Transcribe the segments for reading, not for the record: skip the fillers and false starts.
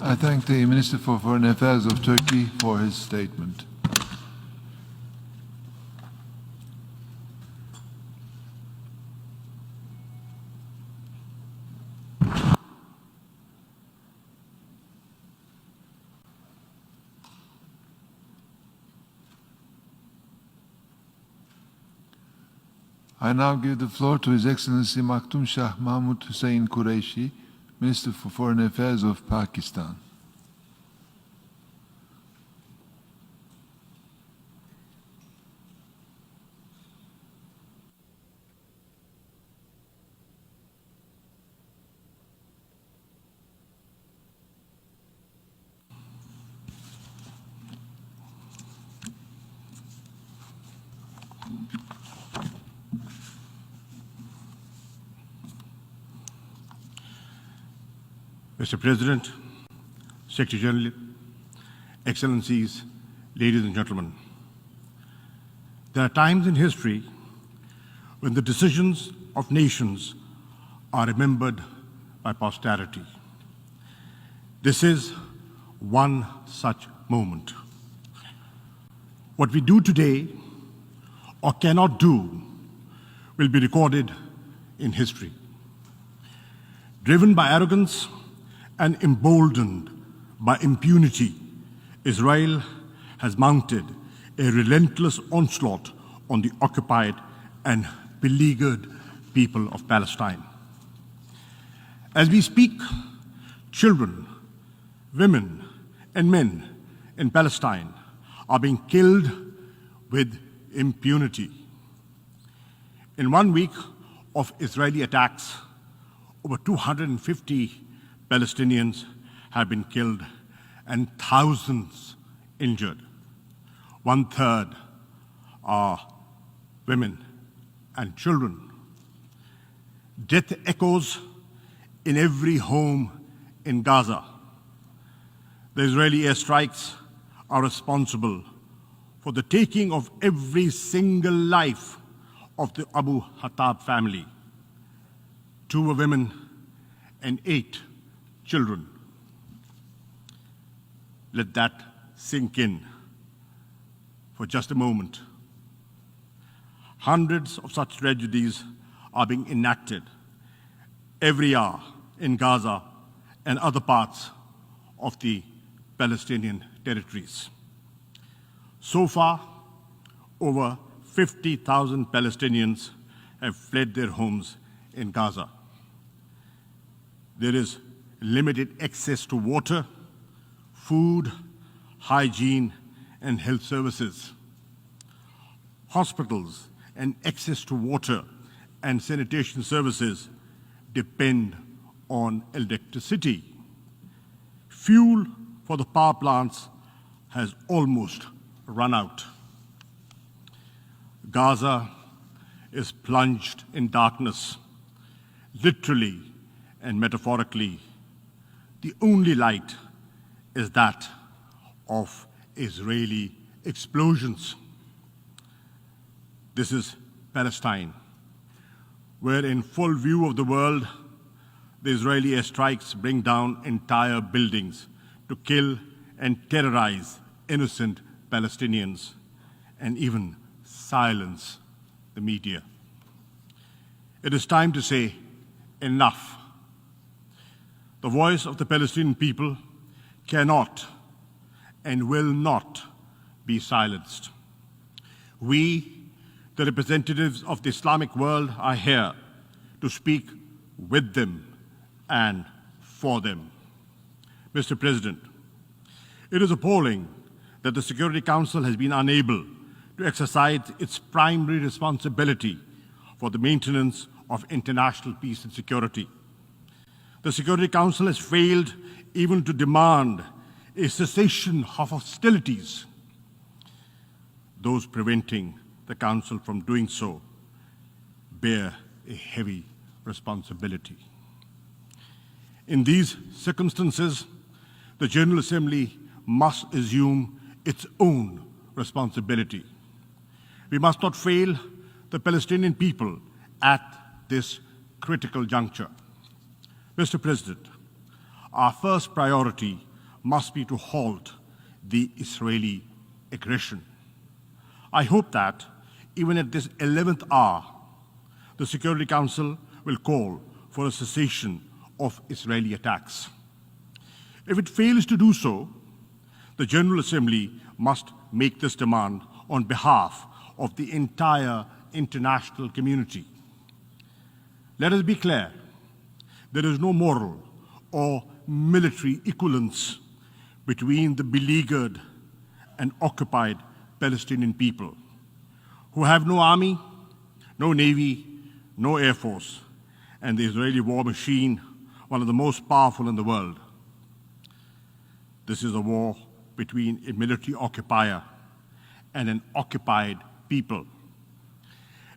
I thank the Minister for Foreign Affairs of Turkey for his statement. I now give the floor to His Excellency Maktoum Shah Mehmood Qureshi, Minister for Foreign Affairs of Pakistan. Mr. President, Secretary General, Excellencies, ladies and gentlemen, there are times in history when the decisions of nations are remembered by posterity. This is one such moment. What we do today or cannot do will be recorded in history. Driven by arrogance and emboldened by impunity, Israel has mounted a relentless onslaught on the occupied and beleaguered people of Palestine. As we speak, children, women, and men in Palestine are being killed with impunity. In 1 week of Israeli attacks, over 250 Palestinians have been killed and thousands injured. 1/3 are women and children. Death echoes in every home in Gaza. The Israeli airstrikes are responsible for the taking of every single life of the Abu Hattab family. 2 were women and 8 children. Let that sink in for just a moment. Hundreds of such tragedies are being enacted every hour in Gaza and other parts of the Palestinian territories. So far, over 50,000 Palestinians have fled their homes in Gaza. There is limited access to water, food, hygiene, and health services. Hospitals and access to water and sanitation services depend on electricity. Fuel for the power plants has almost run out. Gaza is plunged in darkness, literally and metaphorically. The only light is that of Israeli explosions. This is Palestine, where in full view of the world, the Israeli airstrikes bring down entire buildings to kill and terrorize innocent Palestinians and even silence the media. It is time to say enough. The voice of the Palestinian people cannot and will not be silenced. We, the representatives of the Islamic world, are here to speak with them and for them. Mr. President, it is appalling that the Security Council has been unable to exercise its primary responsibility for the maintenance of international peace and security. The Security Council has failed even to demand a cessation of hostilities. Those preventing the Council from doing so bear a heavy responsibility. In these circumstances, the General Assembly must assume its own responsibility. We must not fail the Palestinian people at this critical juncture. Mr. President, our first priority must be to halt the Israeli aggression. I hope that even at this 11th hour, the Security Council will call for a cessation of Israeli attacks. If it fails to do so, the General Assembly must make this demand on behalf of the entire international community. Let us be clear, there is no moral or military equivalence between the beleaguered and occupied Palestinian people, who have no army, no navy, no air force, and the Israeli war machine, one of the most powerful in the world. This is a war between a military occupier and an occupied people.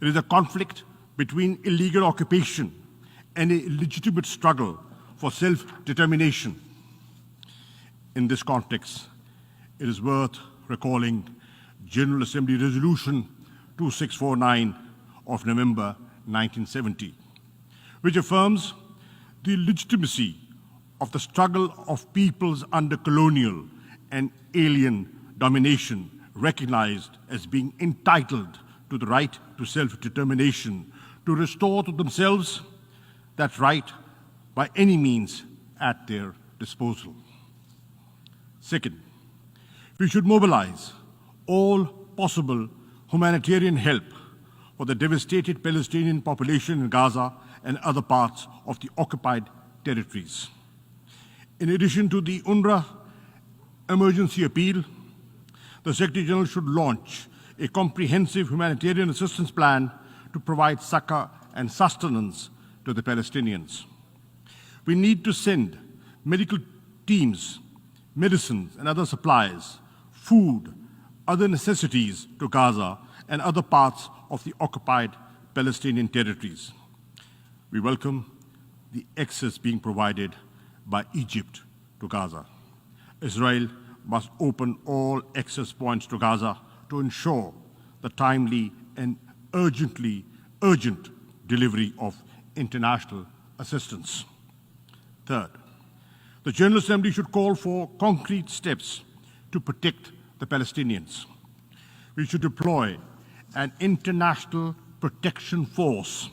It is a conflict between illegal occupation and a legitimate struggle for self-determination. In this context, it is worth recalling General Assembly Resolution 2649 of November 1970, which affirms the legitimacy of the struggle of peoples under colonial and alien domination, recognized as being entitled to the right to self-determination, to restore to themselves that right by any means at their disposal. Second, we should mobilize all possible humanitarian help for the devastated Palestinian population in Gaza and other parts of the occupied territories. In addition to the UNRWA emergency appeal, the Secretary General should launch a comprehensive humanitarian assistance plan to provide succor and sustenance to the Palestinians. We need to send medical teams, medicines and other supplies, food, other necessities to Gaza and other parts of the occupied Palestinian territories. We welcome the access being provided by Egypt to Gaza. Israel must open all access points to Gaza to ensure the timely and urgent delivery of international assistance. Third, the General Assembly should call for concrete steps to protect the Palestinians. We should deploy an international protection force,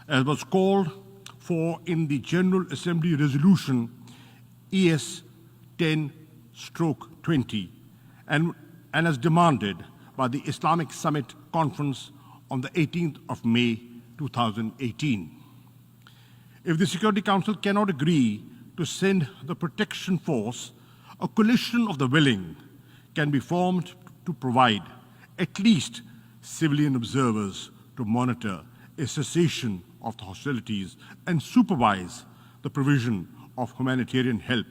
as was called for in the General Assembly Resolution ES 10/20 and as demanded by the Islamic Summit Conference on the 18th of May 2018. If the Security Council cannot agree to send the protection force, a coalition of the willing can be formed to provide at least civilian observers to monitor a cessation of the hostilities and supervise the provision of humanitarian help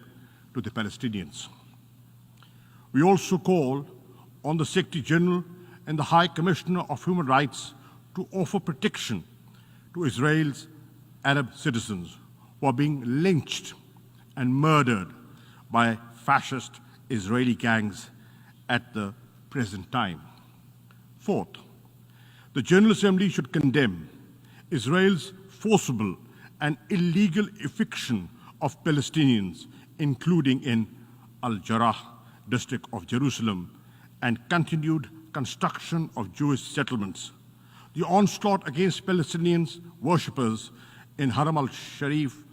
to the Palestinians. We also call on the Secretary General and the High Commissioner of Human Rights to offer protection to Israel's Arab citizens who are being lynched and murdered by fascist Israeli gangs at the present time. Fourth, the General Assembly should condemn Israel's forcible and illegal eviction of Palestinians, including in Al-Jarrah district of Jerusalem, and continued construction of Jewish settlements. The onslaught against Palestinians worshippers in Haram al-Sharif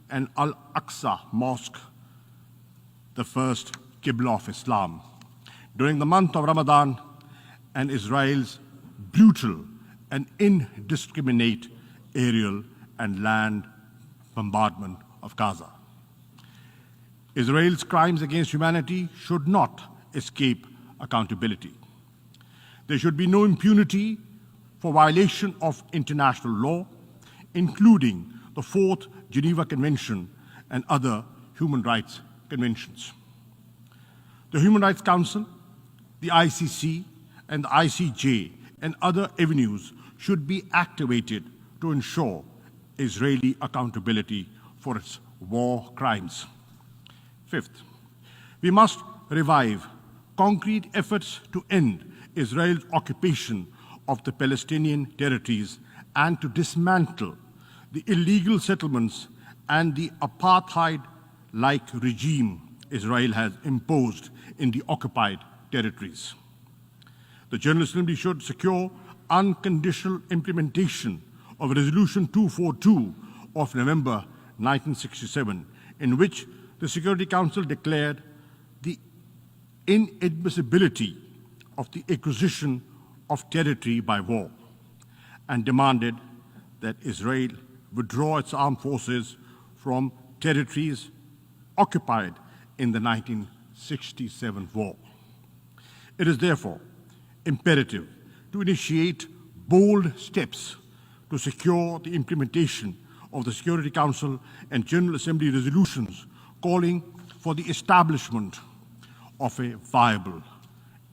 and Al-Aqsa Mosque, the first Qibla of Islam, during the month of Ramadan, and Israel's brutal and indiscriminate aerial and land bombardment of Gaza. Israel's crimes against humanity should not escape accountability. There should be no impunity for violation of international law, including the Fourth Geneva Convention and other human rights conventions. The Human Rights Council, the ICC, and the ICJ and other avenues should be activated to ensure Israeli accountability for its war crimes. Fifth, we must revive concrete efforts to end Israel's occupation of the Palestinian territories and to dismantle the illegal settlements and the apartheid-like regime Israel has imposed in the occupied territories. The General Assembly should secure unconditional implementation of Resolution 242 of November 1967, in which the Security Council declared the inadmissibility of the acquisition of territory by war and demanded that Israel withdraw its armed forces from territories occupied in the 1967 war. It is therefore imperative to initiate bold steps to secure the implementation of the Security Council and General Assembly resolutions calling for the establishment of a viable,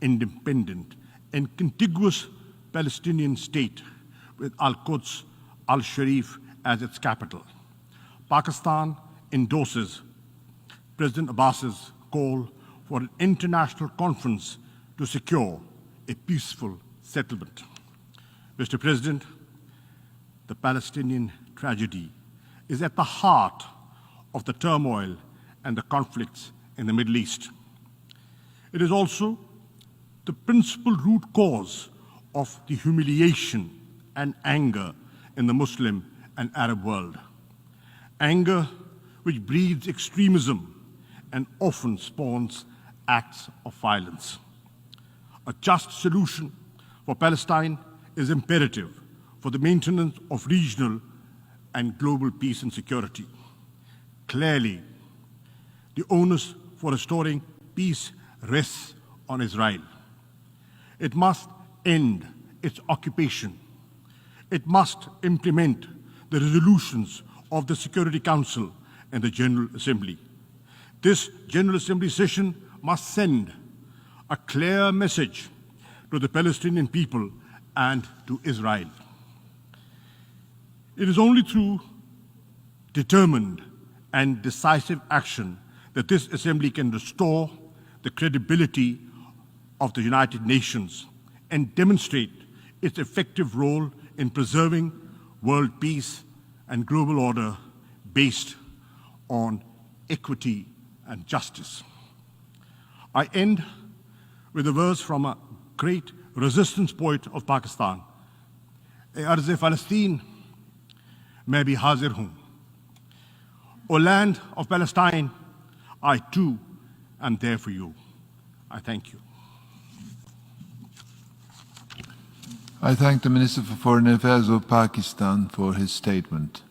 independent, and contiguous Palestinian state with Al-Quds, Al-Sharif as its capital. Pakistan endorses President Abbas's call for an international conference to secure a peaceful settlement. Mr. President, the Palestinian tragedy is at the heart of the turmoil and the conflicts in the Middle East. It is also the principal root cause of the humiliation and anger in the Muslim and Arab world. Anger which breeds extremism and often spawns acts of violence. A just solution for Palestine is imperative for the maintenance of regional and global peace and security. Clearly, the onus for restoring peace rests on Israel. It must end its occupation. It must implement the resolutions of the Security Council and the General Assembly. This General Assembly session must send a clear message to the Palestinian people and to Israel. It is only through determined and decisive action that this Assembly can restore the credibility of the United Nations and demonstrate its effective role in preserving world peace and global order based on equity and justice. I end with a verse from a great resistance poet of Pakistan. "E arz-e Palestine, main bhi hazir hoon." O land of Palestine, I too am there for you. I thank you. I thank the Minister for Foreign Affairs of Pakistan for his statement.